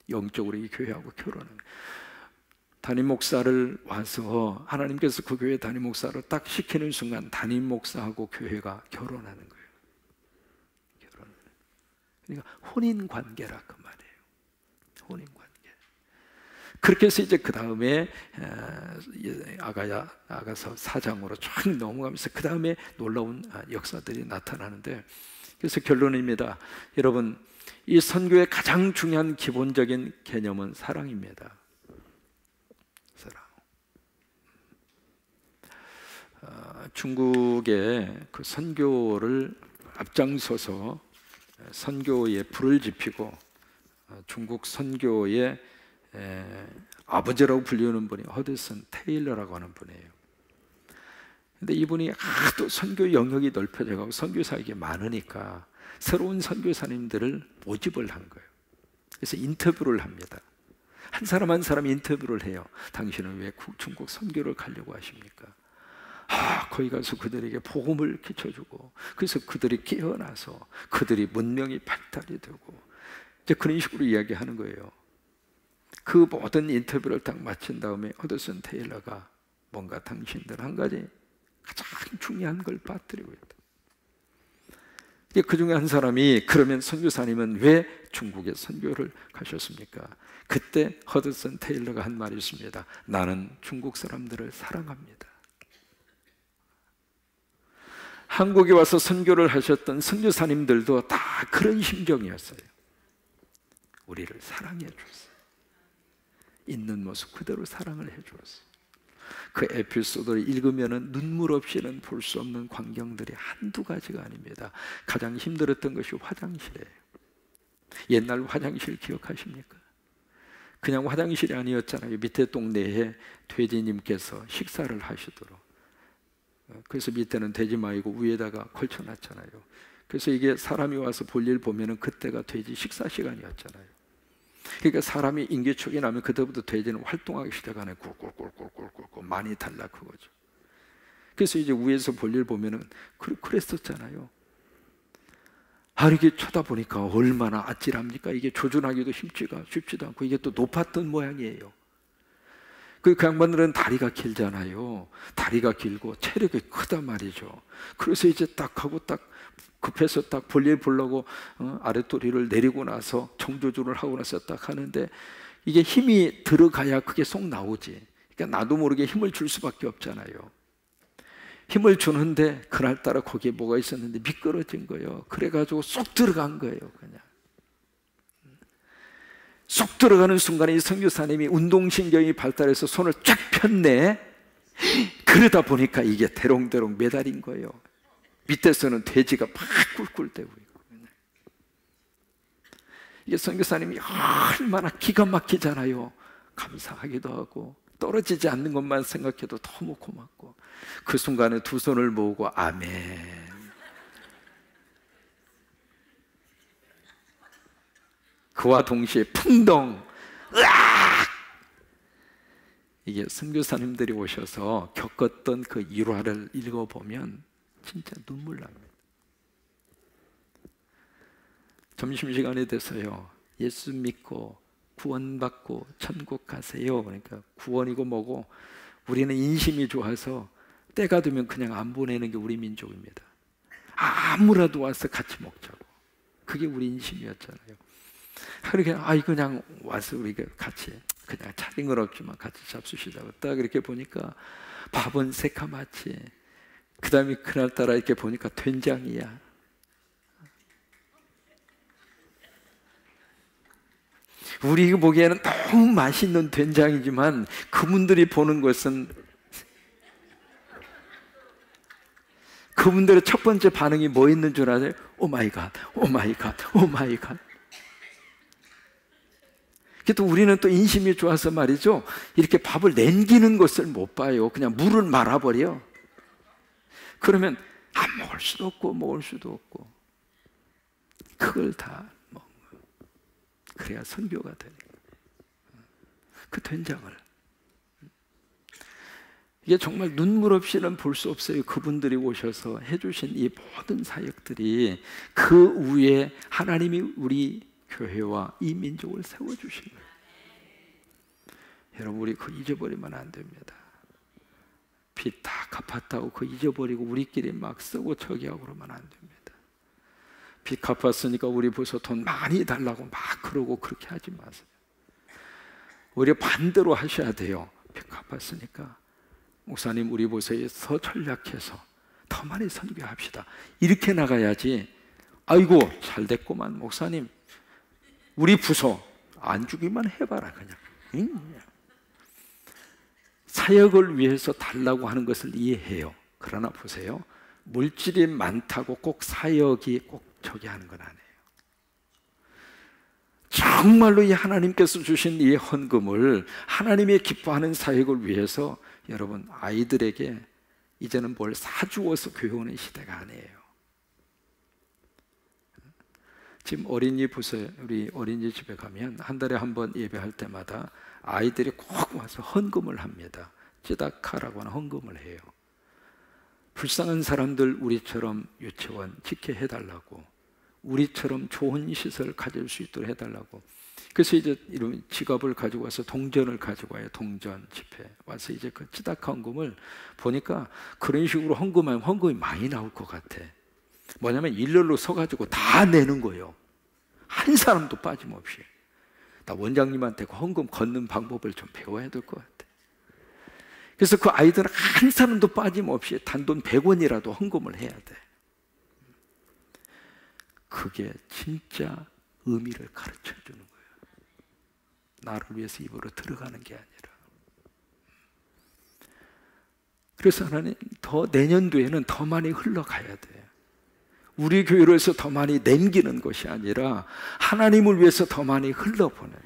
영적으로 이 교회하고 결혼하는 거예요. 담임 목사를 와서 하나님께서 그 교회 담임 목사를 딱 시키는 순간 담임 목사하고 교회가 결혼하는 거예요. 그러니까 혼인 관계라 그 말이에요. 혼인 관계. 그렇게 해서 이제 그 다음에 아가서 4장으로 쫙 넘어가면서 그 다음에 놀라운 역사들이 나타나는데, 그래서 결론입니다. 여러분, 이 선교의 가장 중요한 기본적인 개념은 사랑입니다. 사랑. 중국의 그 선교를 앞장서서 선교에 불을 지피고 중국 선교의 아버지라고 불리는 분이 허드슨 테일러라고 하는 분이에요. 근데 이분이 하도 선교 영역이 넓혀져 가고 선교사에게 많으니까 새로운 선교사님들을 모집을 한 거예요. 그래서 인터뷰를 합니다. 한 사람 한 사람 인터뷰를 해요. 당신은 왜 중국 선교를 가려고 하십니까? 거기 가서 그들에게 복음을 끼쳐주고, 그래서 그들이 깨어나서 그들이 문명이 발달이 되고, 이제 그런 식으로 이야기하는 거예요. 그 모든 인터뷰를 딱 마친 다음에 허드슨 테일러가 뭔가 당신들 한 가지 가장 중요한 걸 빠뜨리고 있다. 그 중에 한 사람이, 그러면 선교사님은 왜 중국에 선교를 가셨습니까? 그때 허드슨 테일러가 한 말이 있습니다. 나는 중국 사람들을 사랑합니다. 한국에 와서 선교를 하셨던 선교사님들도 다 그런 심정이었어요. 우리를 사랑해 줬어요. 있는 모습 그대로 사랑을 해 주었어요. 그 에피소드를 읽으면 눈물 없이는 볼 수 없는 광경들이 한두 가지가 아닙니다. 가장 힘들었던 것이 화장실이에요. 옛날 화장실 기억하십니까? 그냥 화장실이 아니었잖아요. 밑에 동네에 돼지님께서 식사를 하시도록, 그래서 밑에는 돼지 마이고 위에다가 걸쳐놨잖아요. 그래서 이게 사람이 와서 볼일 보면은 그때가 돼지 식사 시간이었잖아요. 그러니까 사람이 인기척이 나면 그때부터 돼지는 활동하기 시작하네. 꿀꿀꿀꿀꿀꿀 많이 달라 그거죠. 그래서 이제 위에서 볼일 보면은 그랬었잖아요. 이렇게 쳐다보니까 얼마나 아찔합니까? 이게 조준하기도 쉽지도 않고, 이게 또 높았던 모양이에요. 그 양반들은 다리가 길잖아요. 다리가 길고 체력이 크단 말이죠. 그래서 이제 딱 하고 딱 급해서 딱 볼일 보려고 아랫도리를 내리고 나서 정조주를 하고 나서 딱 하는데 이게 힘이 들어가야 그게 쏙 나오지. 그러니까 나도 모르게 힘을 줄 수밖에 없잖아요. 힘을 주는데 그날따라 거기에 뭐가 있었는데 미끄러진 거예요. 그래가지고 쏙 들어간 거예요. 그냥 쏙 들어가는 순간에 이 선교사님이 운동신경이 발달해서 손을 쫙 폈네. 그러다 보니까 이게 대롱대롱 매달린 거예요. 밑에서는 돼지가 막 꿀꿀대고 있고. 이게 선교사님이 얼마나 기가 막히잖아요. 감사하기도 하고 떨어지지 않는 것만 생각해도 너무 고맙고. 그 순간에 두 손을 모으고 아멘. 그와 동시에 풍덩, 으악! 이게 선교사님들이 오셔서 겪었던 그 일화를 읽어보면 진짜 눈물 납니다. 점심시간이 돼서요, 예수 믿고 구원받고 천국 가세요. 그러니까 구원이고 뭐고 우리는 인심이 좋아서 때가 되면 그냥 안 보내는 게 우리 민족입니다. 아무라도 와서 같이 먹자고. 그게 우리 인심이었잖아요. 그러니까 그냥 와서 우리가 같이 그냥 차린 건 없지만 같이 잡수시자고 딱 이렇게 보니까 밥은 새카맣지. 그 다음에 그날따라 이렇게 보니까 된장이야. 우리 보기에는 너무 맛있는 된장이지만 그분들이 보는 것은, 그분들의 첫 번째 반응이 뭐 있는 줄 아세요? 오 마이 갓, 오 마이 갓, 오 마이 갓. 또 우리는 또 인심이 좋아서 말이죠, 이렇게 밥을 남기는 것을 못 봐요. 그냥 물을 말아버려. 그러면 안 먹을 수도 없고 먹을 수도 없고 그걸 다 먹는 거예요. 그래야 선교가 되는 거예요. 그 된장을, 이게 정말 눈물 없이는 볼 수 없어요. 그분들이 오셔서 해주신 이 모든 사역들이 그 위에 하나님이 우리 교회와 이 민족을 세워주신 거예요. 여러분, 우리 그거 잊어버리면 안 됩니다. 빚 다 갚았다고 그거 잊어버리고 우리끼리 막 쓰고 저기하고 그러면 안 됩니다. 빚 갚았으니까 우리 벌써 돈 많이 달라고 막 그러고 그렇게 하지 마세요. 오히려 반대로 하셔야 돼요. 빚 갚았으니까 목사님 우리 보세요, 더 전략해서 더 많이 선교합시다. 이렇게 나가야지. 아이고 잘 됐구만 목사님, 우리 부서 안 주기만 해봐라 그냥. 사역을 위해서 달라고 하는 것을 이해해요. 그러나 보세요, 물질이 많다고 꼭 사역이 꼭 저기 하는 건 아니에요. 정말로 이 하나님께서 주신 이 헌금을 하나님이 기뻐하는 사역을 위해서 여러분, 아이들에게 이제는 뭘 사주어서 교회 오는 시대가 아니에요. 지금 어린이 부서에, 우리 어린이집에 가면 한 달에 한 번 예배할 때마다 아이들이 꼭 와서 헌금을 합니다. 찌다카라고 하는 헌금을 해요. 불쌍한 사람들 우리처럼 유치원 짓게 해달라고, 우리처럼 좋은 시설 가질 수 있도록 해달라고. 그래서 이제 이런 지갑을 가지고 와서 동전을 가지고 와요. 동전 집회 와서 이제 그 찌다카 헌금을 보니까 그런 식으로 헌금하면 헌금이 많이 나올 것 같아. 뭐냐면 일렬로 서가지고 다 내는 거예요. 한 사람도 빠짐없이. 나 원장님한테 그 헌금 걷는 방법을 좀 배워야 될 것 같아. 그래서 그 아이들은 한 사람도 빠짐없이 단돈 100원이라도 헌금을 해야 돼. 그게 진짜 의미를 가르쳐 주는 거예요. 나를 위해서 입으로 들어가는 게 아니라. 그래서 하나님, 더 내년도에는 더 많이 흘러가야 돼. 우리 교회로 해서 더 많이 남기는 것이 아니라 하나님을 위해서 더 많이 흘러보내는,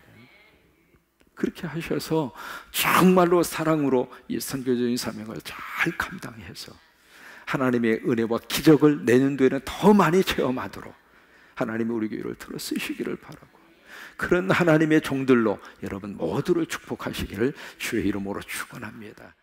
그렇게 하셔서 정말로 사랑으로 이 선교적인 사명을 잘 감당해서 하나님의 은혜와 기적을 내년도에는 더 많이 체험하도록 하나님이 우리 교회를 들어 쓰시기를 바라고, 그런 하나님의 종들로 여러분 모두를 축복하시기를 주의 이름으로 축원합니다.